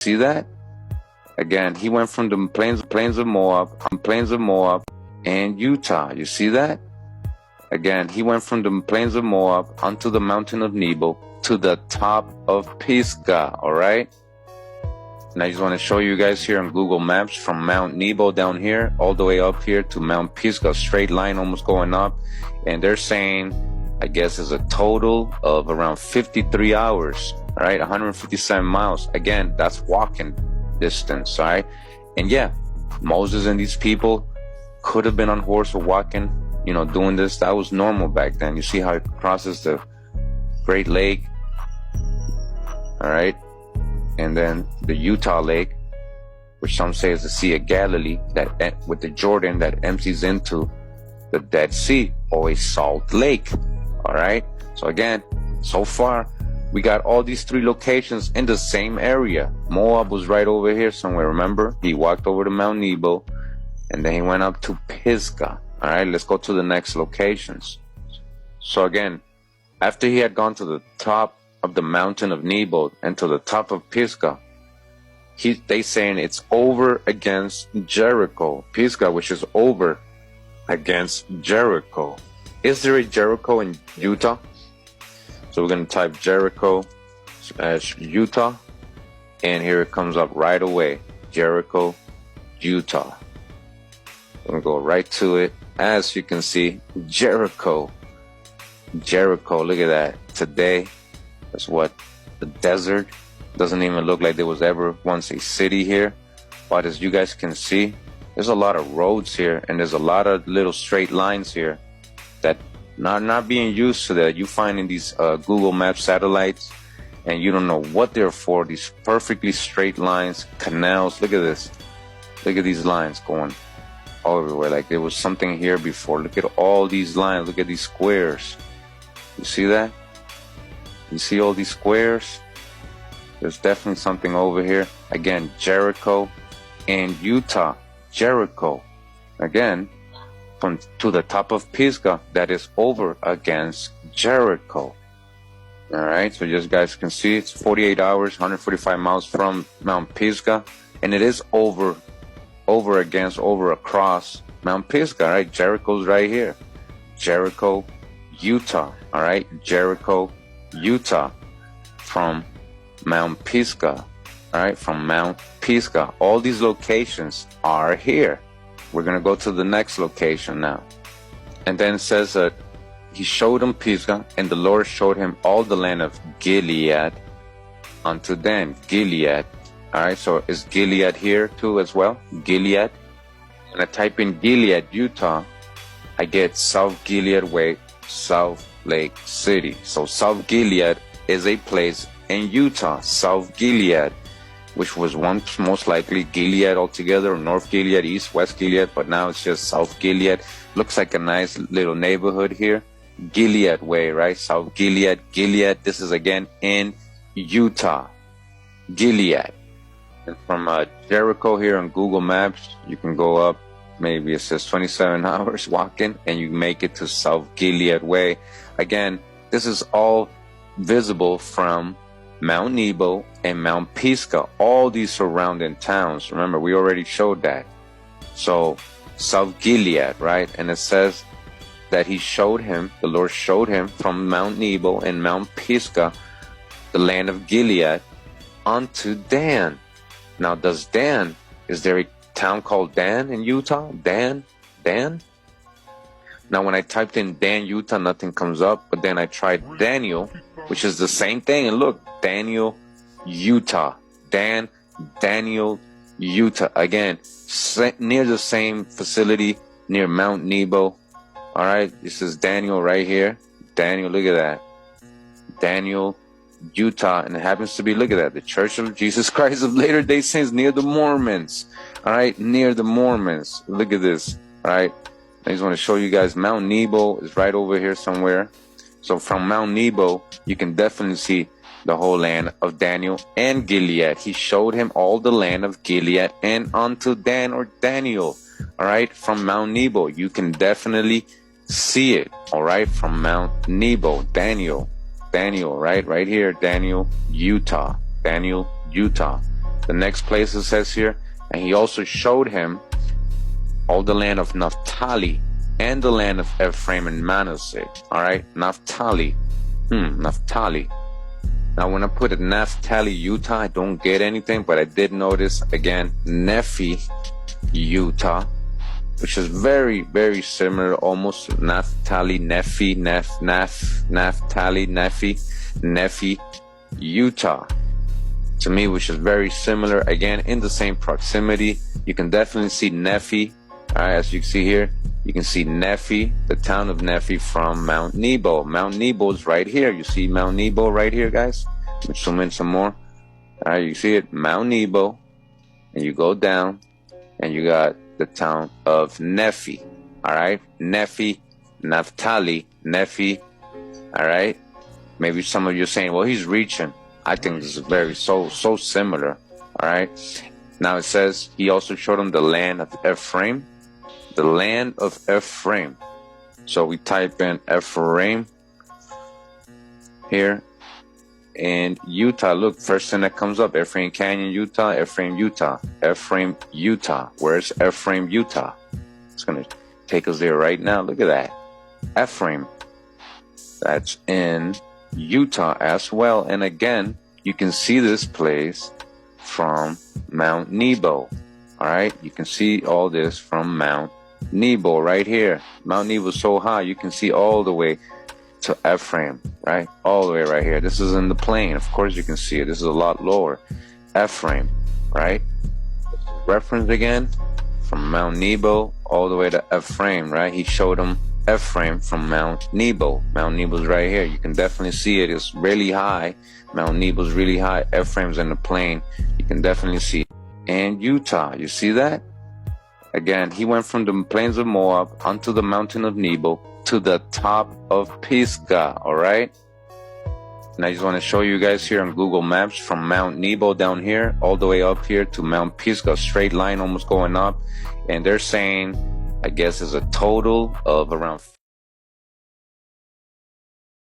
See that? Again, he went from the plains of Moab, and Utah. You see that? Again, he went from the plains of Moab onto the mountain of Nebo to the top of Pisgah, all right? And I just want to show you guys here on Google Maps from Mount Nebo down here all the way up here to Mount Pisgah, straight line almost going up. And they're saying, I guess, is a total of around 53 hours, all right? 157 miles. Again, that's walking distance, all right? And yeah, Moses and these people could have been on horse or walking, you know, doing this. That was normal back then. You see how it crosses the Great Lake, all right? And then the Utah Lake, which some say is the Sea of Galilee, that with the Jordan that empties into the Dead Sea, or a salt lake, all right? So again, so far, we got all these three locations in the same area. Moab was right over here somewhere, remember? He walked over to Mount Nebo, and then he went up to Pisgah. All right, let's go to the next locations. So again, after he had gone to the top of the mountain of Nebo and to the top of Pisgah, they saying it's over against Jericho. Pisgah, which is over against Jericho. Is there a Jericho in Utah? So we're going to type Jericho / Utah, and here it comes up right away. Jericho, Utah. I'm going to go right to it. As you can see, Jericho. Jericho, look at that. Today, that's what? The desert. Doesn't even look like there was ever once a city here. But as you guys can see, there's a lot of roads here, and there's a lot of little straight lines here that not being used to that. You find in these Google Maps satellites, and you don't know what they're for. These perfectly straight lines, canals. Look at this. Look at these lines going all everywhere. Like there was something here before. Look at all these lines. Look at these squares. You see that? You see all these squares? There's definitely something over here. Again, Jericho and Utah. Jericho. Again, to the top of Pisgah, that is over against Jericho. All right, so just guys can see it's 48 hours, 145 miles from Mount Pisgah, and it is over across Mount Pisgah, right? Jericho's right here. Jericho, Utah, all right? Jericho, Utah, from Mount Pisgah, all right? From Mount Pisgah. All these locations are here. We're going to go to the next location now. And then it says that he showed him Pisgah, and the Lord showed him all the land of Gilead unto Dan. Gilead. All right, so is Gilead here too as well? Gilead. When I type in Gilead, Utah, I get South Gilead Way, South Lake City. So South Gilead is a place in Utah, South Gilead, which was once most likely Gilead altogether, or North Gilead, East, West Gilead, but now it's just South Gilead. Looks like a nice little neighborhood here. Gilead Way, right? South Gilead, Gilead. This is again in Utah, Gilead. And from Jericho here on Google Maps, you can go up, maybe it says 27 hours walking, and you make it to South Gilead Way. Again, this is all visible from Mount Nebo and Mount Pisgah, all these surrounding towns. Remember, we already showed that. So, South Gilead, right? And it says that he showed him, the Lord showed him from Mount Nebo and Mount Pisgah, the land of Gilead, unto Dan. Now, is there a town called Dan in Utah? Dan? Now, when I typed in Dan, Utah, nothing comes up. But then I tried Daniel, which is the same thing. And look, Daniel, Utah. Daniel, Utah. Again, near the same facility, near Mount Nebo. All right, this is Daniel right here. Daniel, look at that. Daniel, Utah. And it happens to be, look at that, the Church of Jesus Christ of Latter-day Saints near the Mormons. All right, near the Mormons. Look at this. All right. I just want to show you guys Mount Nebo is right over here somewhere. So from Mount Nebo, you can definitely see the whole land of Daniel and Gilead. He showed him all the land of Gilead and unto Dan or Daniel. All right, from Mount Nebo, you can definitely see it. All right, from Mount Nebo, Daniel, right here, Daniel, Utah. The next place it says here, and he also showed him all the land of Naphtali and the land of Ephraim and Manasseh. All right, Naphtali. Naphtali. Now, when I put a Naphtali, Utah, I don't get anything, but I did notice again, Nephi, Utah, which is very, very similar, almost Naphtali, Nephi, Naphtali, Nephi, Utah. To me, which is very similar, again, in the same proximity. You can definitely see Nephi. All right, as you can see here, you can see Nephi, the town of Nephi, from Mount Nebo. Mount Nebo is right here. You see Mount Nebo right here, guys? Let me zoom in some more. All right, you see it, Mount Nebo, and you go down, and you got the town of Nephi. All right, Nephi, Naphtali, Nephi. All right, maybe some of you are saying, well, he's reaching. I think this is very so similar. All right. Now it says he also showed him the land of Ephraim. The land of Ephraim. So we type in Ephraim here. And Utah, look, first thing that comes up, Ephraim Canyon, Utah, Ephraim, Utah, Ephraim, Utah. Where's Ephraim, Utah? It's going to take us there right now. Look at that. Ephraim. That's in Utah as well. And again, you can see this place from Mount Nebo. All right, you can see all this from Mount Nebo right here. Mount Nebo is so high, you can see all the way to Ephraim, right? All the way right here. This is in the plain. Of course you can see it. This is a lot lower. Ephraim, right? Reference again from Mount Nebo all the way to Ephraim, right? He showed him Ephraim from Mount Nebo. Mount Nebo is right here. You can definitely see it. It's really high. Mount Nebo is really high. Ephraim's in the plain. You can definitely see it. And Utah, you see that? Again, he went from the plains of Moab onto the mountain of Nebo to the top of Pisgah, all right? And I just want to show you guys here on Google Maps from Mount Nebo down here all the way up here to Mount Pisgah, straight line almost going up. And they're saying, I guess, is a total of around